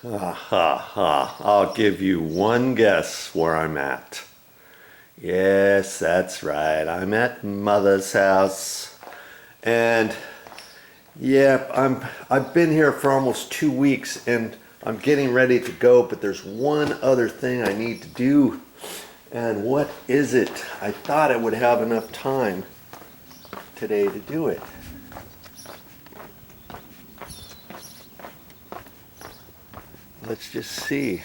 Ha ha ha. I'll give you one guess where I'm at. Yes, that's right. I'm at Motha's house. And yeah, I've been here for almost 2 weeks and I'm getting ready to go, but there's one other thing I need to do. And what is it? I thought I would have enough time today to do it. Let's just see.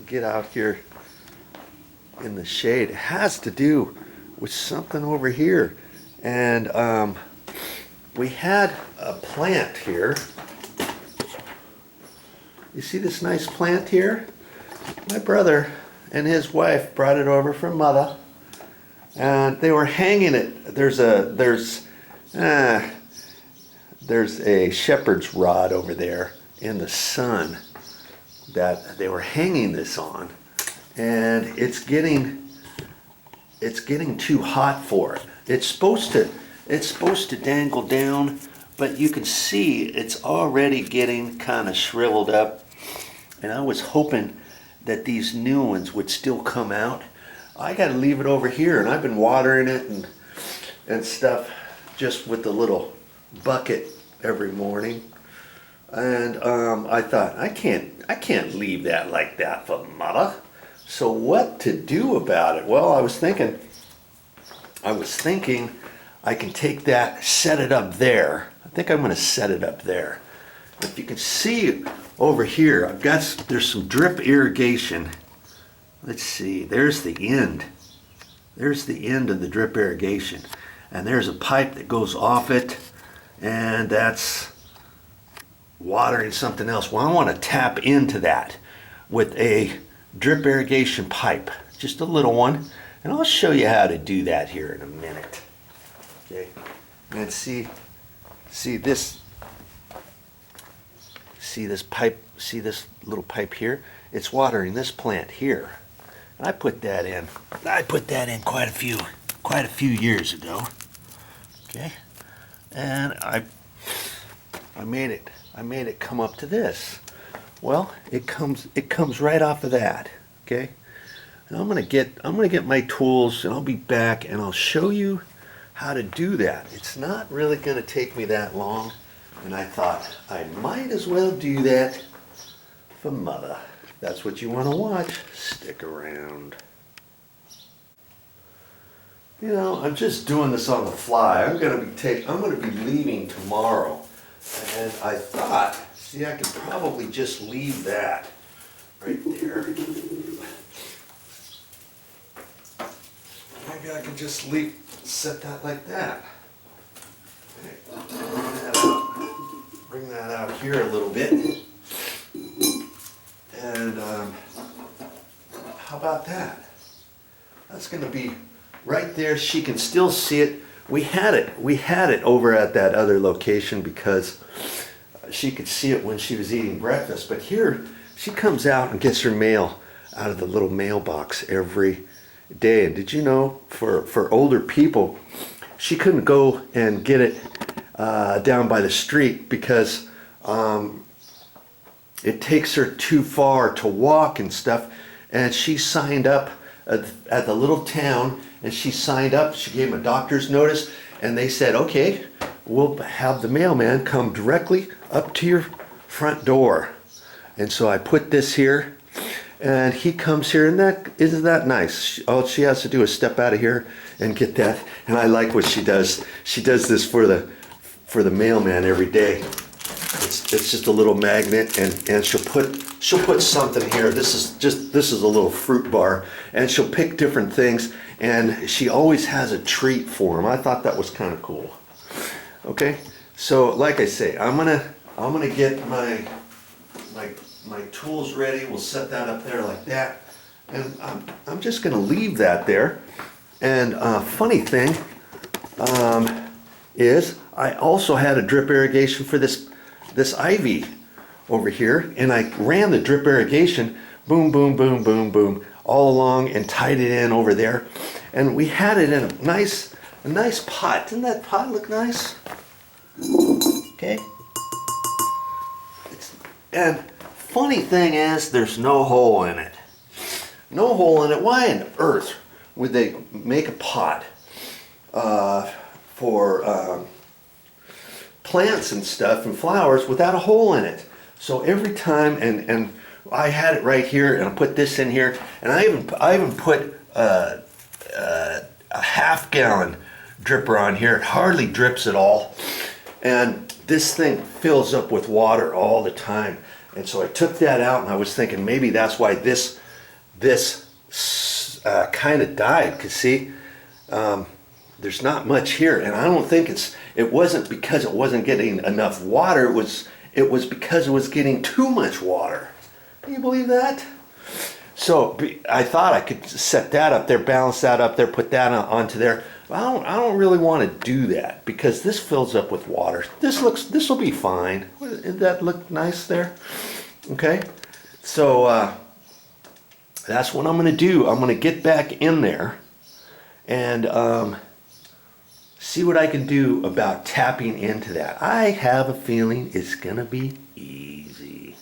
Get out here in the shade. It has to do with something over here. And we had a plant here. You see this nice plant here? My brother and his wife brought it over from Motha, and they were hanging it. There's a shepherd's rod over there in the sun that they were hanging this on, and it's getting too hot for it. It's supposed to dangle down, but you can see it's already getting kind of shriveled up. And I was hoping that these new ones would still come out. I got to leave it over here, and I've been watering it and stuff just with the little bucket every morning. And I thought I can't leave that like that for Motha. So what to do about it? Well, I was thinking I can take that, set it up there. I think I'm going to set it up there. If you can see over here, there's some drip irrigation. Let's see, there's the end. There's the end of the drip irrigation. And there's a pipe that goes off it, and that's watering something else. Well, I want to tap into that with a drip irrigation pipe, just a little one. And I'll show you how to do that here in a minute. Okay, and see this. See this pipe, see this little pipe here? It's watering this plant here. And I put that in quite a few years ago. Okay? And I made it come up to this. Well, it comes right off of that. Okay? And I'm gonna get my tools, and I'll be back and I'll show you how to do that. It's not really gonna take me that long. And I thought I might as well do that for Motha. If that's what you want to watch, stick around. You know, I'm just doing this on the fly. I'm gonna be leaving tomorrow, and I thought, see, I could probably just leave that right there. Maybe I could just set that like that. Okay. Bring that out here a little bit. And how about that? That's going to be right there. She can still see it. We had it over at that other location because she could see it when she was eating breakfast. But here, she comes out and gets her mail out of the little mailbox every day. And did you know, for older people, she couldn't go and get it down by the street because it takes her too far to walk and stuff. And she signed up at the little town, and she gave him a doctor's notice, and they said, okay, we'll have the mailman come directly up to your front door. And so I put this here, and he comes here, and isn't that nice? All she has to do is step out of here and get that. And I like what she does. She does this for the mailman every day. It's just a little magnet, and she'll put something here. This is a little fruit bar, and she'll pick different things, and she always has a treat for him. I thought that was kind of cool. Okay, so like I say, I'm gonna get my tools ready. We'll set that up there like that, and I'm just gonna leave that there. And funny thing is, I also had a drip irrigation for this ivy over here, and I ran the drip irrigation, boom, boom, boom, boom, boom, all along, and tied it in over there. And we had it in a nice pot. Didn't that pot look nice? Okay. And funny thing is, there's no hole in it. No hole in it. Why on earth would they make a pot for plants and stuff and flowers without a hole in it? So every time, and I had it right here, and I put this in here, and I even put a half-gallon dripper on here. It hardly drips at all, and this thing fills up with water all the time. And so I took that out, and I was thinking maybe that's why this kind of died. Cause see, there's not much here, and I don't think it wasn't because it wasn't getting enough water. It was because it was getting too much water. Can you believe that? So I thought I could set that up there, balance that up there, put that onto there. I don't really want to do that because this fills up with water. This will be fine. Did that look nice there? Okay. So that's what I'm going to do. I'm going to get back in there and see what I can do about tapping into that. I have a feeling it's going to be easy.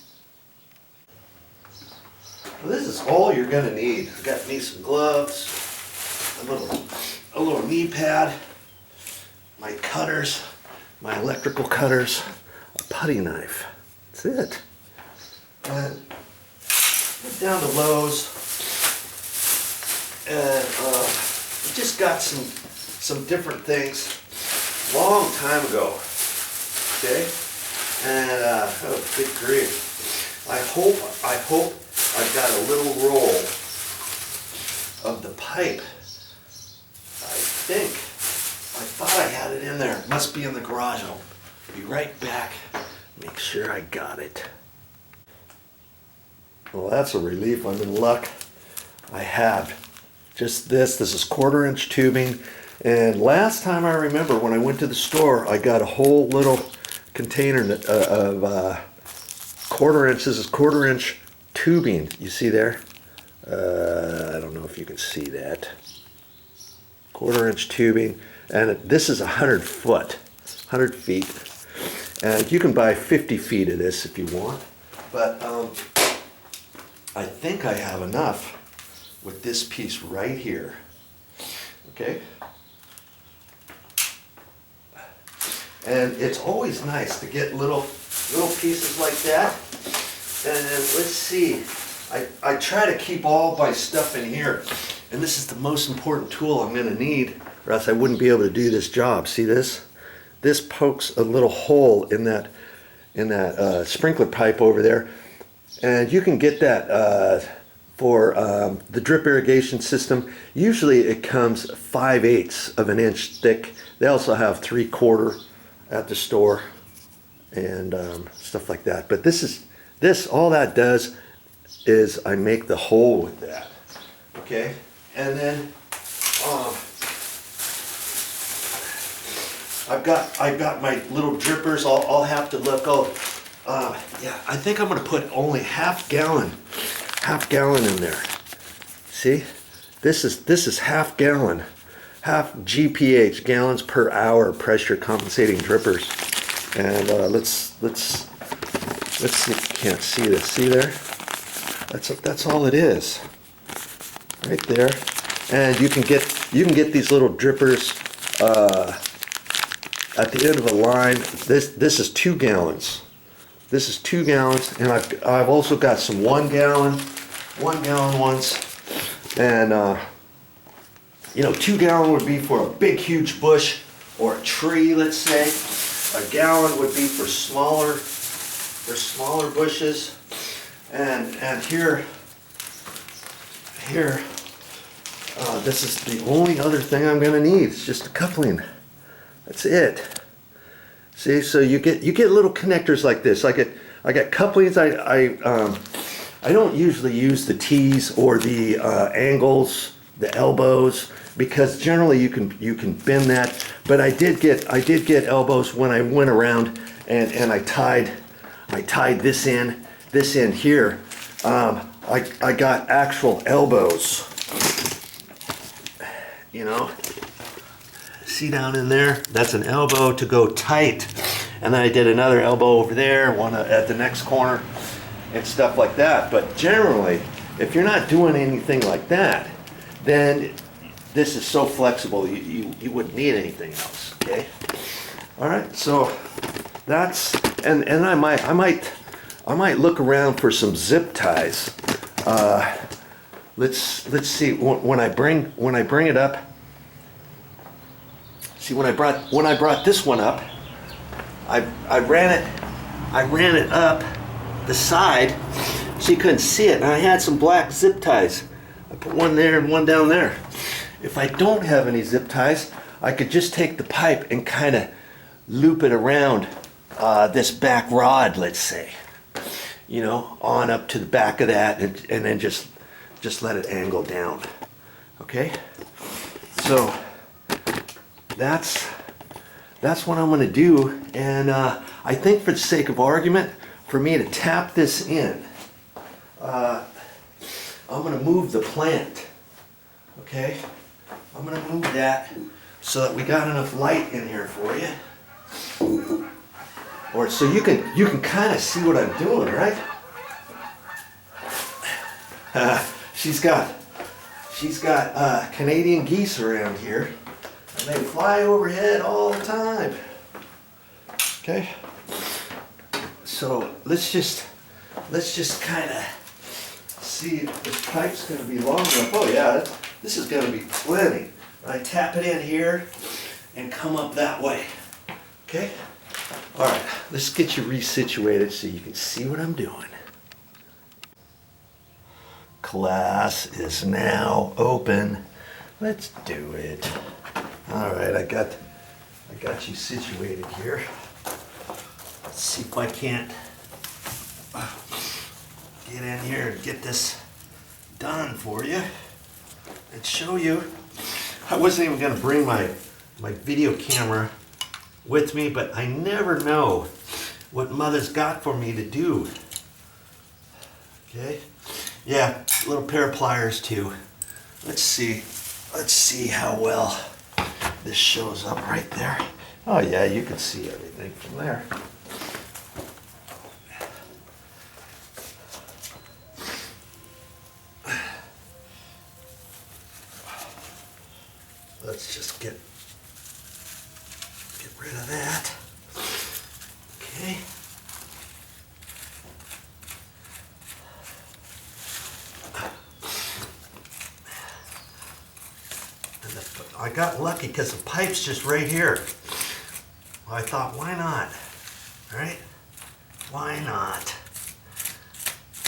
Well, this is all you're going to need. I got me some gloves, a little knee pad, my cutters, my electrical cutters, a putty knife. That's it. And went down to Lowe's and just got some different things long time ago. Okay, and oh, good grief! I hope I've got a little roll of the pipe. I thought I had it in there. It must be in the garage. I'll be right back. Make sure I got it. Well, that's a relief. I'm in luck. I have just this. This is 1/4-inch tubing. And last time I remember when I went to the store, I got a whole little container of 1/4-inch. This is 1/4-inch tubing. You see there? I don't know if you can see that. 1/4-inch tubing, and this is 100 feet, and you can buy 50 feet of this if you want, but I think I have enough with this piece right here. Okay, and it's always nice to get little pieces like that. And let's see, I try to keep all my stuff in here. And this is the most important tool I'm going to need, or else I wouldn't be able to do this job. See this? This pokes a little hole in that sprinkler pipe over there, and you can get that for the drip irrigation system. Usually it comes 5/8 of an inch thick. They also have 3/4 at the store and stuff like that. But this all that does is I make the hole with that. Okay. And then I've got my little drippers. I'll have to look. Yeah, I think I'm gonna put only half gallon in there. See, this is half gallon, half GPH, gallons per hour pressure compensating drippers. And let's see. Can't see this. See there? That's all it is. Right there, and you can get these little drippers at the end of a line. This is 2 gallons. This is 2 gallons, and I've also got some 1 gallon ones, and 2 gallon would be for a big huge bush or a tree, let's say. A gallon would be for smaller bushes, and here. This is the only other thing I'm going to need. It's just a coupling. That's it. See, so you get little connectors like this. I got couplings. I don't usually use the T's or the angles, the elbows, because generally you can bend that. But I did get elbows when I went around and I tied this in here. I got actual elbows. See down in there? That's an elbow to go tight. And then I did another elbow over there, one at the next corner. and stuff like that. But generally, if you're not doing anything like that, then this is so flexible you wouldn't need anything else. Okay. All right. So that's and I might look around for some zip ties. Let's see when I bring it up. See, when I brought this one up, I ran it up the side so you couldn't see it, and I had some black zip ties. I put one there and one down there. If I don't have any zip ties, I could just take the pipe and kind of loop it around this back rod, let's say, you know, on up to the back of that, and then just let it angle down. Okay, so that's what I'm going to do, and I think for the sake of argument, for me to tap this in, I'm going to move the plant. Okay, I'm going to move that so that we got enough light in here for you, or so you can kind of see what I'm doing, right? She's got Canadian geese around here, and they fly overhead all the time. Okay, so let's just kind of see if this pipe's going to be long enough. Oh yeah, this is going to be plenty. I tap it in here and come up that way. Okay, all right. Let's get you resituated so you can see what I'm doing. Class is now open. Let's do it. All right, I got you situated here. Let's see if I can't get in here and get this done for you and show you. I wasn't even going to bring my video camera with me, but I never know what Mother's got for me to do. Okay. Yeah, a little pair of pliers too. Let's see how well this shows up right there. Oh yeah, you can see everything from there. Let's just get rid of that. Okay. I got lucky because the pipe's just right here. Well, I thought, why not? Right? Why not?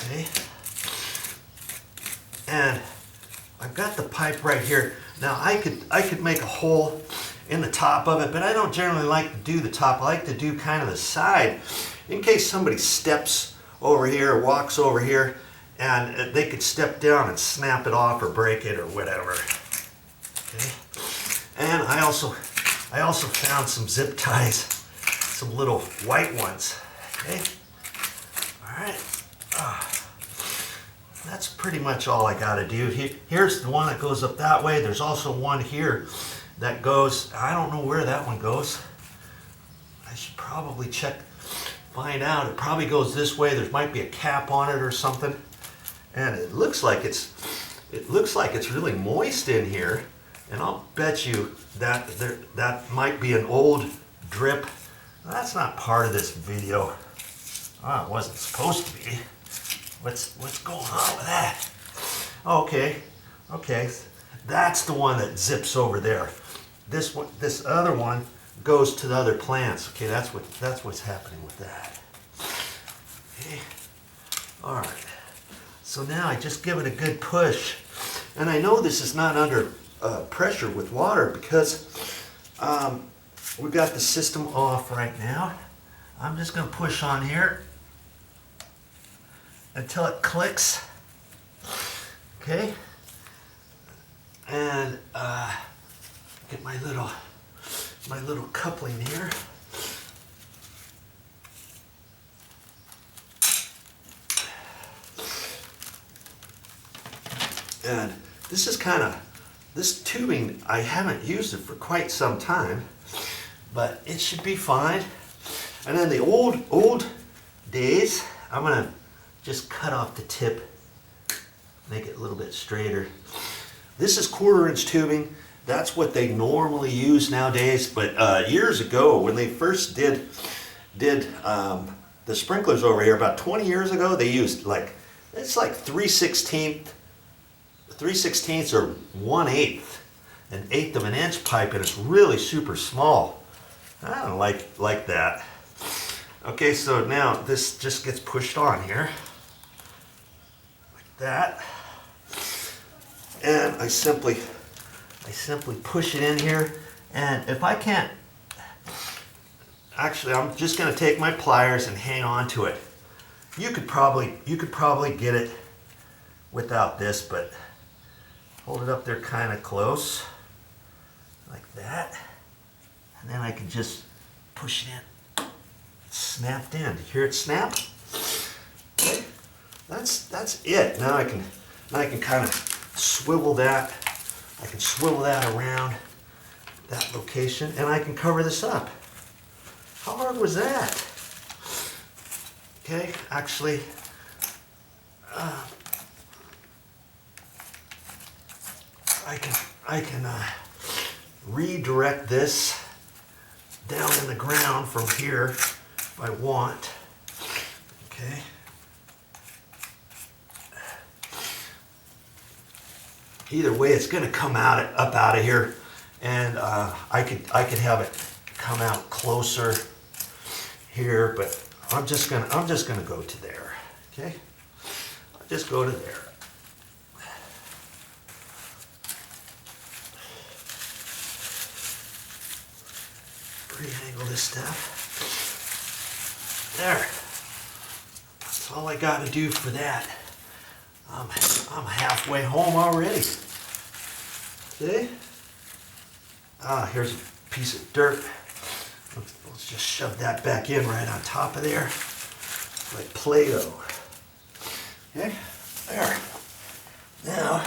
Okay. And I've got the pipe right here. Now I could make a hole in the top of it, but I don't generally like to do the top. I like to do kind of the side in case somebody steps over here or walks over here, and they could step down and snap it off or break it or whatever. Okay. And I also found some zip ties, some little white ones. Okay. All right. That's pretty much all I got to do. Here's the one that goes up that way. There's also one here that goes, I don't know where that one goes. I should probably find out. It probably goes this way. There might be a cap on it or something. And it looks like it's really moist in here. And I'll bet you that might be an old drip. That's not part of this video. Oh, it wasn't supposed to be. What's going on with that? Okay, that's the one that zips over there. This other one goes to the other plants. Okay, that's what's happening with that. Okay, all right. So now I just give it a good push, and I know this is not under pressure with water because we've got the system off right now. I'm just going to push on here until it clicks. Okay, and get my little coupling here. And this tubing, I haven't used it for quite some time, but it should be fine. And then the old days, I'm gonna just cut off the tip, make it a little bit straighter. This is 1/4-inch tubing. That's what they normally use nowadays, but years ago when they first did the sprinklers over here, about 20 years ago, they used it's like 3/16 or 1/8, an eighth of an inch pipe, and it's really super small. I don't like that. Okay, so now this just gets pushed on here, like that, and I simply push it in here, and if I can't, actually I'm just going to take my pliers and hang on to it. You could probably get it without this, but hold it up there kind of close, like that, and then I can just push it in. It's snapped in. Hear it snap? Okay. That's it. Now I can kind of swivel that. I can swivel that around that location, and I can cover this up. How hard was that? Okay, actually, I can redirect this down in the ground from here if I want. Okay. Either way, it's going to come up out of here, and I could have it come out closer here, but I'm just gonna go to there. Okay, I'll just go to there. Re-angle this stuff. There. That's all I got to do for that. I'm halfway home already. See? Here's a piece of dirt. Let's just shove that back in right on top of there, like Play-Doh. Okay, there. Now,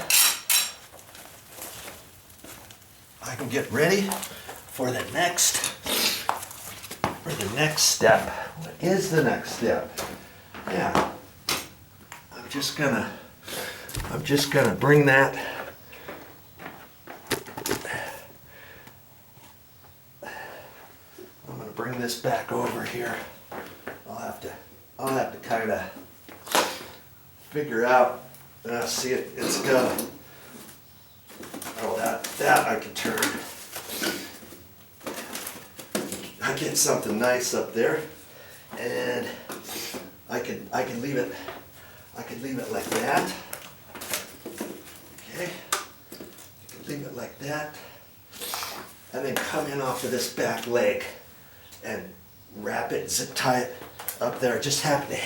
I can get ready for the next step. What is the next step? Yeah, I'm just gonna bring that. I'm gonna bring this back over here. I'll have to kind of figure out. See it. It's got. Oh, that I can turn. I get something nice up there, and I can leave it. I can leave it like that. Okay, you can leave it like that, and then come in off of this back leg and wrap it, zip tie it up there. I just happen to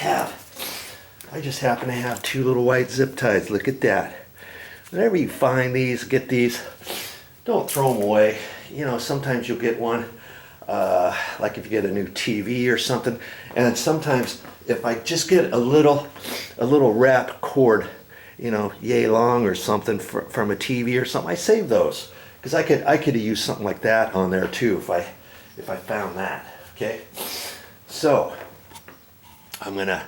have two little white zip ties. Look at that. Whenever you find these, get these, don't throw them away. You know, sometimes you'll get one, like if you get a new TV or something, and sometimes if I just get a little wrap cord, you know, yay long or something from a TV or something, I save those, because I could use something like that on there too if I found that. Okay, so I'm gonna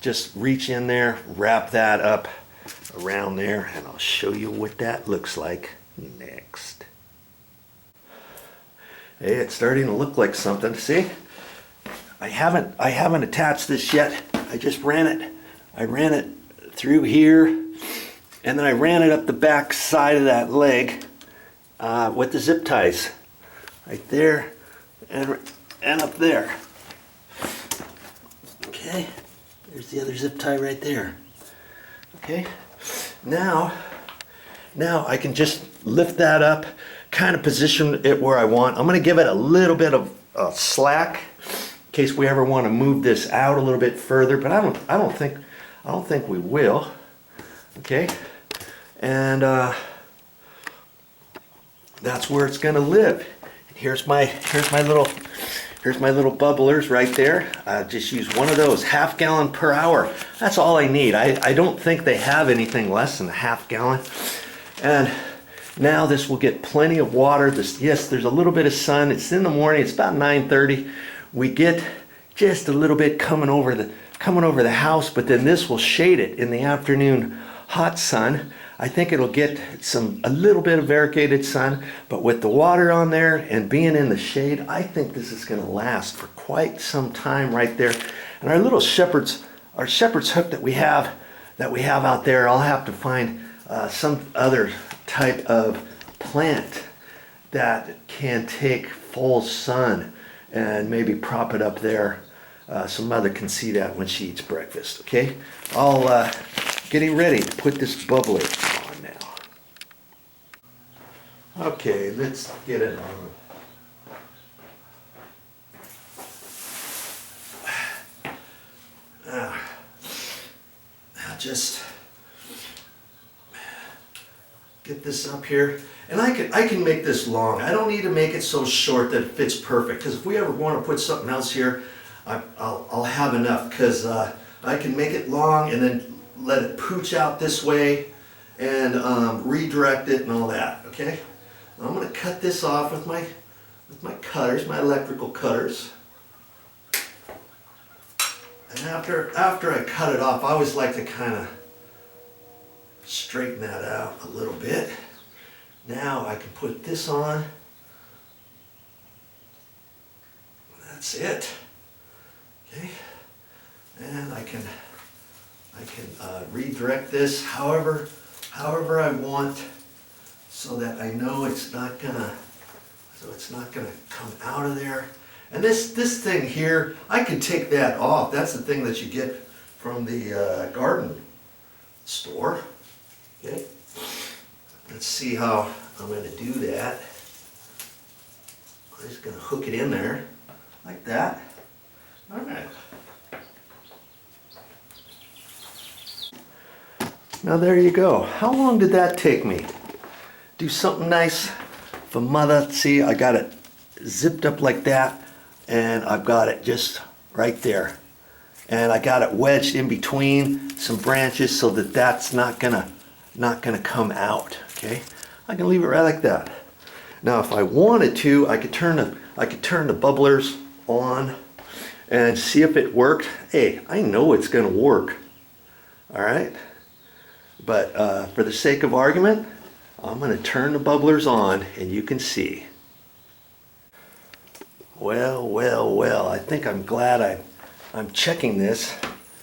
just reach in there, wrap that up around there, and I'll show you what that looks like next. Hey, it's starting to look like something. See, I haven't attached this yet. I just ran it through here, and then I ran it up the back side of that leg with the zip ties right there and up there. Okay, there's the other zip tie right there. Okay, now I can just lift that up, kind of position it where I want. I'm going to give it a little bit of slack in case we ever want to move this out a little bit further, but I don't think we will. Okay, and that's where it's going to live. Here's my little bubblers right there. Just use one of those, 1/2 gallon per hour. That's all I need. I don't think they have anything less than a 1/2 gallon. And now this will get plenty of water. Yes, there's a little bit of sun. It's in the morning. It's about 9:30. We get just a little bit coming over coming over the house, but then this will shade it in the afternoon hot sun. I think it'll get a little bit of variegated sun, but with the water on there and being in the shade, I think this is gonna last for quite some time right there. And our little shepherd's hook that we have out there, I'll have to find some other type of plant that can take full sun and maybe prop it up there. So Mother can see that when she eats breakfast, okay? I'll getting ready to put this bubbler on now. Okay, let's get it on. I'll just get this up here. And I can make this long. I don't need to make it so short that it fits perfect, because if we ever want to put something else here, I'll have enough, because I can make it long and then let it pooch out this way and redirect it and all that, okay? I'm going to cut this off with my cutters, my electrical cutters. And after I cut it off, I always like to kind of straighten that out a little bit. Now I can put this on. That's it. Okay, and I can redirect this however I want, so that I know it's not gonna come out of there. And this thing here, I can take that off. That's the thing that you get from the garden store. Okay, let's see how I'm going to do that. I'm just going to hook it in there like that. All right. Now there you go. How long did that take me? Do something nice for Mother. See, I got it zipped up like that, and I've got it just right there. And I got it wedged in between some branches so that that's not gonna come out. Okay, I can leave it right like that. Now, if I wanted to, I could turn the bubblers on and see if it worked. Hey, I know it's gonna work. All right. But for the sake of argument, I'm going to turn the bubblers on and you can see. Well, I think I'm glad I'm checking this,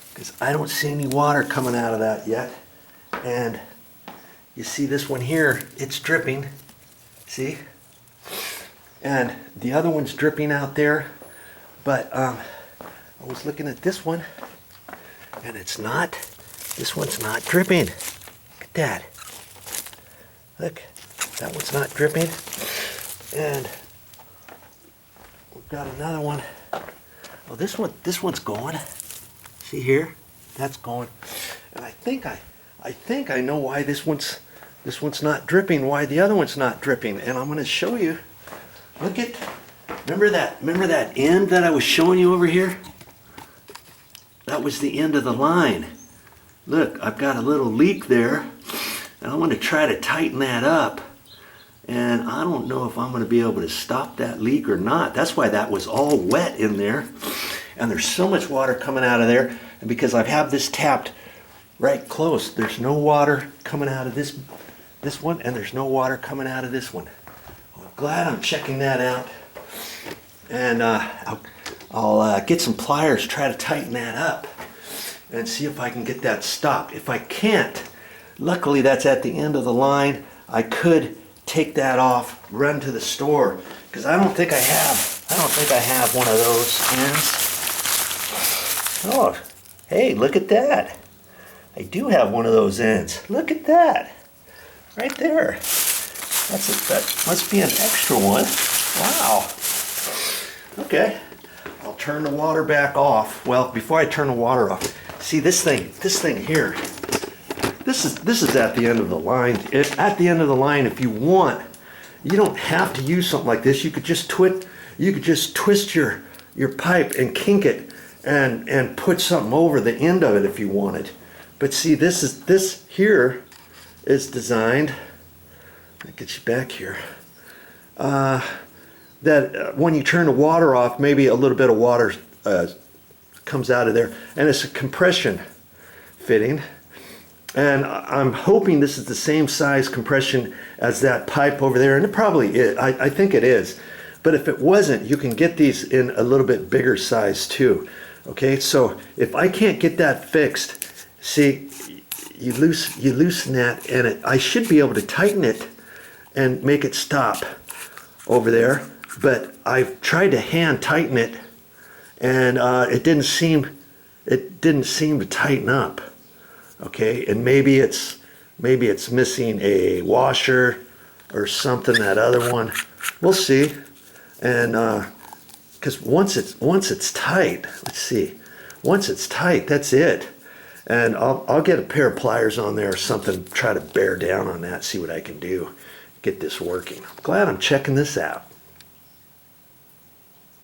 because I don't see any water coming out of that yet. And you see this one here, it's dripping. See? And the other one's dripping out there. But I was looking at this one, and this one's not dripping. Look at that. Look, that one's not dripping. And we've got another one. Oh, this one's going. See here? That's going. And I think I know why this one's not dripping, why the other one's not dripping. And I'm going to show you. Look at, remember that end that I was showing you over here? That was the end of the line. Look, I've got a little leak there, and I'm going to try to tighten that up. And I don't know if I'm going to be able to stop that leak or not. That's why that was all wet in there. And there's so much water coming out of there. And because I have this tapped right close, there's no water coming out of this one, and there's no water coming out of this one. Well, I'm glad I'm checking that out. And I'll get some pliers, try to tighten that up, and see if I can get that stopped. If I can't, luckily that's at the end of the line. I could take that off, run to the store, because I don't think I have one of those ends. Oh, hey, look at that. I do have one of those ends. Look at that. Right there. That must be an extra one. Wow. Okay. I'll turn the water back off. Well, before I turn the water off, see this thing here. This is at the end of the line. At the end of the line, if you want, you don't have to use something like this. You could just twist your pipe and kink it and put something over the end of it if you wanted. But see, this here is designed. I'll get you back here. That when you turn the water off, maybe a little bit of water comes out of there, and it's a compression fitting. And I'm hoping this is the same size compression as that pipe over there, and it probably is. I think it is. But if it wasn't, you can get these in a little bit bigger size too. Okay, so if I can't get that fixed, see, you loosen that, and I should be able to tighten it and make it stop over there. But I've tried to hand tighten it, and it didn't seem to tighten up. Okay, and maybe it's missing a washer or something. That other one, we'll see. And because once it's tight, let's see. Once it's tight, that's it. And I'll get a pair of pliers on there or something. Try to bear down on that. See what I can do. Get this working. I'm glad I'm checking this out.